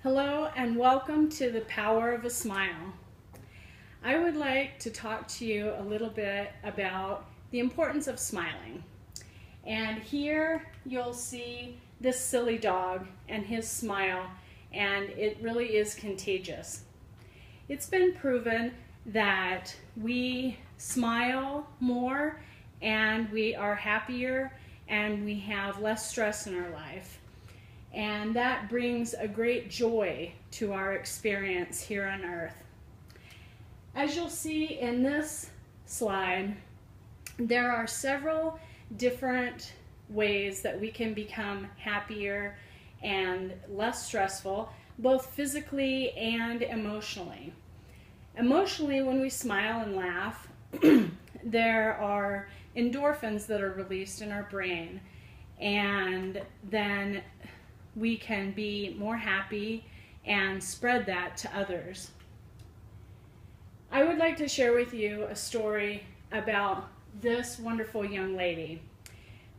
Hello and welcome to the Power of a Smile. I would like to talk to you a little bit about the importance of smiling. And here you'll see this silly dog and his smile, and it really is contagious. It's been proven that we smile more and we are happier and we have less stress in our life. And that brings a great joy to our experience here on earth. As you'll see in this slide, there are several different ways that we can become happier and less stressful, both physically and emotionally. Emotionally, when we smile and laugh, there are endorphins that are released in our brain, and then we can be more happy and spread that to others. I would like to share with you a story about this wonderful young lady.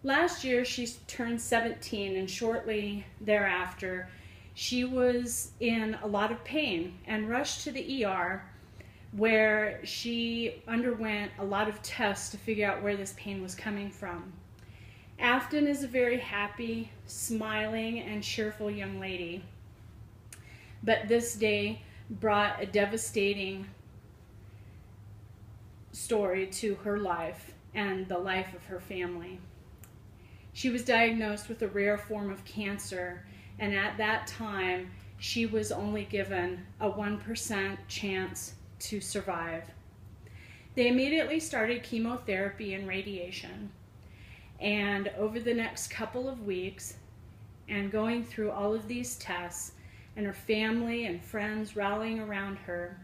Last year she turned 17, and shortly thereafter she was in a lot of pain and rushed to the ER, where she underwent a lot of tests to figure out where this pain was coming from. Afton is a very happy, smiling, and cheerful young lady, but this day brought a devastating story to her life and the life of her family. She was diagnosed with a rare form of cancer, and at that time she was only given a 1% chance to survive. They immediately started chemotherapy and radiation. And over the next couple of weeks, and going through all of these tests, and her family and friends rallying around her,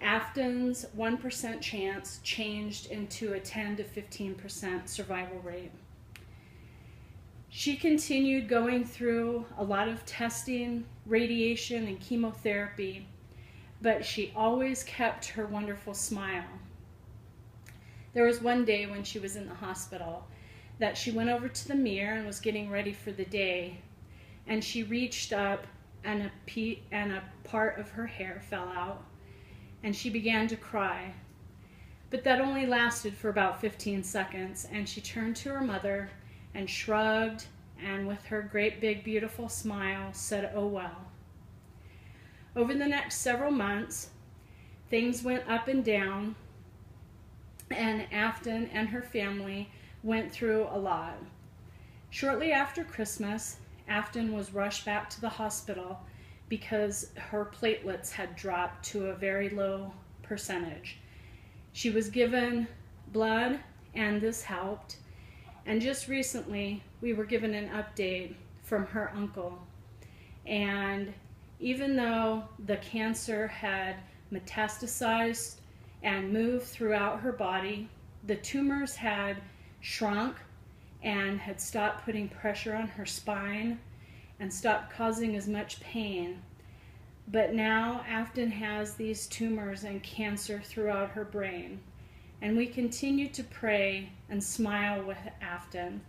Afton's 1% chance changed into a 10 to 15% survival rate. She continued going through a lot of testing, radiation, and chemotherapy, but she always kept her wonderful smile. There was one day when she was in the hospital that she went over to the mirror and was getting ready for the day, and she reached up and a part of her hair fell out, and she began to cry. But that only lasted for about 15 seconds, and she turned to her mother and shrugged, and with her great big beautiful smile said, "Oh well." Over the next several months, things went up and down, and Afton and her family went through a lot. Shortly after Christmas, Afton was rushed back to the hospital because her platelets had dropped to a very low percentage. She was given blood, and this helped. And just recently, we were given an update from her uncle. And even though the cancer had metastasized and moved throughout her body, the tumors had shrunk and had stopped putting pressure on her spine and stopped causing as much pain. But now Afton has these tumors and cancer throughout her brain. And we continue to pray and smile with Afton.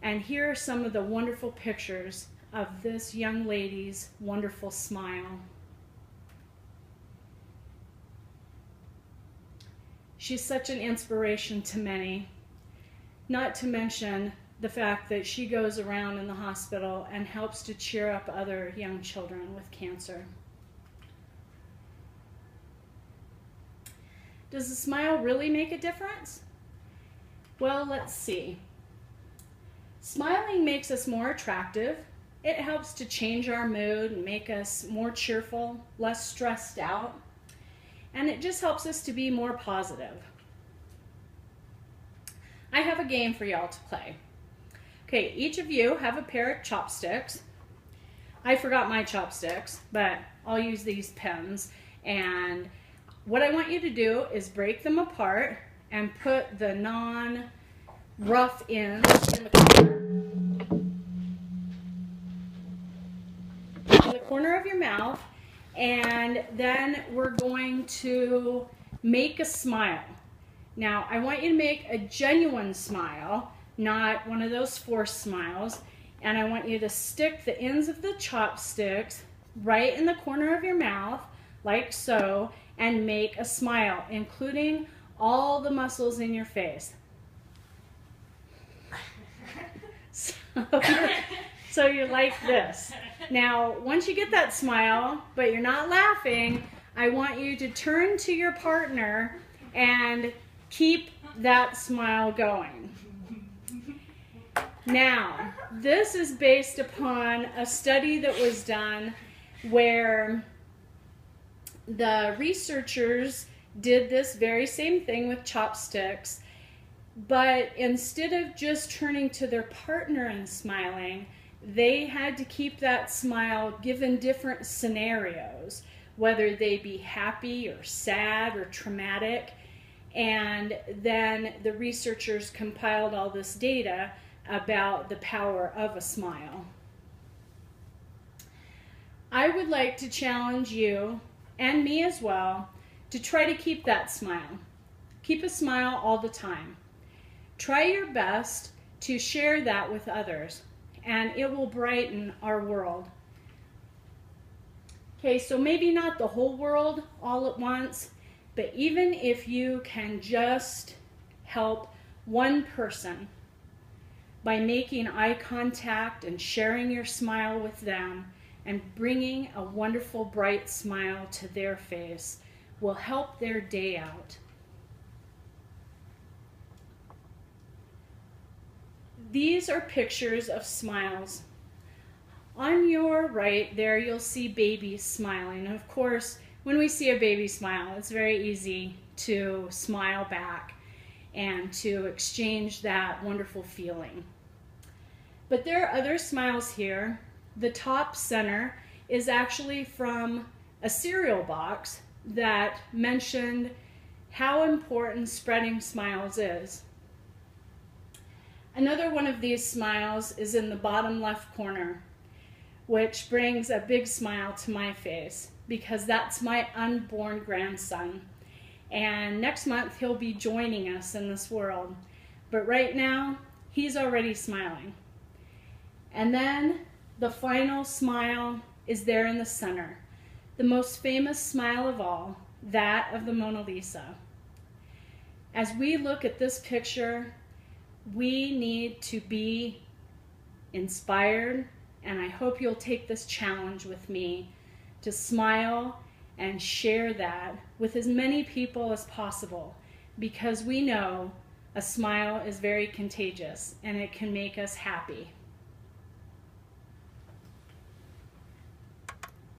And here are some of the wonderful pictures of this young lady's wonderful smile. She's such an inspiration to many. Not to mention the fact that she goes around in the hospital and helps to cheer up other young children with cancer. Does a smile really make a difference? Well, let's see. Smiling makes us more attractive. It helps to change our mood and make us more cheerful, less stressed out, and it just helps us to be more positive. I have a game for y'all to play. Okay, each of you have a pair of chopsticks. I forgot my chopsticks, but I'll use these pens. And what I want you to do is break them apart and put the non-rough ends in the corner of your mouth. And then we're going to make a smile. Now, I want you to make a genuine smile, not one of those forced smiles. And I want you to stick the ends of the chopsticks right in the corner of your mouth, like so, and make a smile, including all the muscles in your face. So you're like this. Now, once you get that smile, but you're not laughing, I want you to turn to your partner and keep that smile going. Now, this is based upon a study that was done where the researchers did this very same thing with chopsticks, but instead of just turning to their partner and smiling, they had to keep that smile given different scenarios, whether they be happy or sad or traumatic. And then the researchers compiled all this data about the power of a smile. I would like to challenge you, and me as well, to try to keep that smile. Keep a smile all the time. Try your best to share that with others, and it will brighten our world. Okay, so maybe not the whole world all at once, but even if you can just help one person by making eye contact and sharing your smile with them and bringing a wonderful bright smile to their face, will help their day out. These are pictures of smiles. On your right there, you'll see babies smiling. Of course, when we see a baby smile, it's very easy to smile back and to exchange that wonderful feeling. But there are other smiles here. The top center is actually from a cereal box that mentioned how important spreading smiles is. Another one of these smiles is in the bottom left corner, which brings a big smile to my face because that's my unborn grandson. And next month he'll be joining us in this world. But right now, he's already smiling. And then the final smile is there in the center, the most famous smile of all, that of the Mona Lisa. As we look at this picture, we need to be inspired, and I hope you'll take this challenge with me to smile and share that with as many people as possible, because we know a smile is very contagious and it can make us happy.